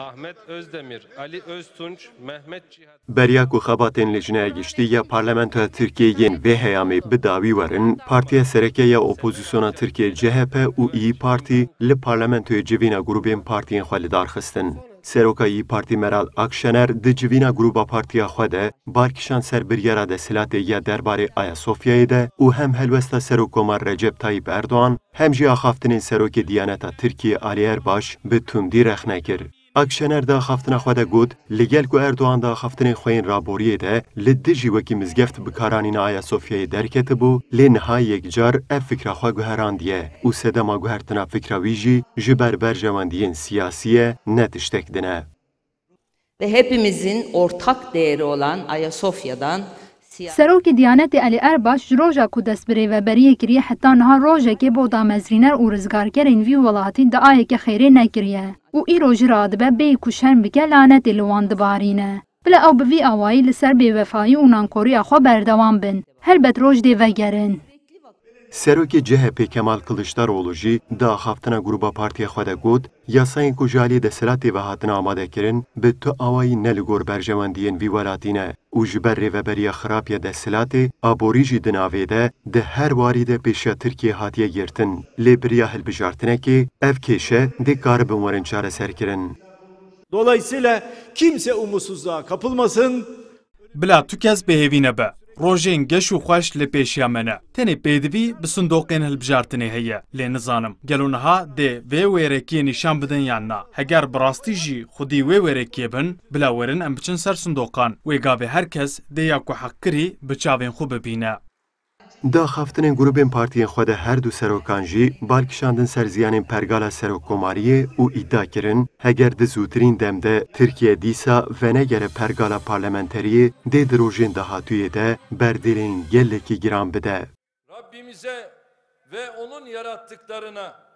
Ahmet Özdemir, Ali Öztunç, Mehmet Cihat. Berya ku xebatên lejnaya giştî Parlamentoya Tirkiyeyên vê heyamê bi dawî werin, Partiya Serekeya Opozisyona Tirkiye CHP û İYİ Parti li parlamentoya civîna grûpên partiyên xwe li dar xistin. Seroka İYİ Parti Meral Akşener di civîna grûpa partiya xwe de barkişan ser biryara desilatê ya derbarê Ayasofyayê de û hem helwesta Serokkomar Recep Tayyip Erdoğan hem jî axaftinên Serokê Diyaneta Tirkiye Ali Erbaş bi tundî rexne kir. Akşener da axaftina xwe de got li gel ku Erdoğan da axaftinên xwe yên raboriyê de li dijî wekî mizgeft bikaranîna Ayasofyayê derketibû lê nihayek car ev fikra xwe guherandiye û sedema guhertina fikra wî jî ji ber berjewendiyên siyasî ne tiştek dine. Ve hepimizin ortak değeri olan Ayasofya'dan Serokê Diyanetê Ali Erbaş ji roja ku destbirêveberiyê kiriye heta niha rojekê bo damezrîner û rizgargerên vî welatî di ayeke xêrê nekiriye û îro jî radibe bêyî ku şerm bike lanetê li wan dibarîne. Bila ew bi vî awayî li ser bêvefayî û nankoriya xwe berdewam bin. Helbet roj dê vegerin. Serokê CHP Kemal Kılıçdaroğlu jî di axaftina grûpa partiya xwe de got yasayên ku ji aliyê desilatê ve hatine amadekirin bi tu awayî ne li gor berjewendiyên vî welatî ne û ji ber rêveberiya xirab ya desilatê aborî jî di navê de di her warî de pêşiya Tirkiye hatiye girtin. Lê biriya hilbijartinekê ev kêşe dê karibin werin çareserkirin. Dolayısıyla kimse umutsuzluğa kapılmasın. Bila tu kes bêhêvî be. Rojên geş û xweş li pêşiya me ne. Tenê pêdivî bi sindoqên hilbijartinê heye. Lê nizanim gelo niha dê vê wêrekiyê nîşan bidin yan na. Heger bi rastî jî xwedî wê wêrekiyê bin, bila werin em biçin ser sindoqan. Wê gavê herkes dê ya ku heqkirî bi çavên xwe bibîne. Di axaftinên grûpên partiyên xwe de her du serokan jî barkişandin ser ziyanên pergala serokkomariyê û îdia kirin heger di zûtirîn demde Tirkiye dîsa venegere pergala parlamenteriyê dê di rojên dahatûyê de berdêlên gelekî giran bide. Rabbimize ve onun yarattıklarına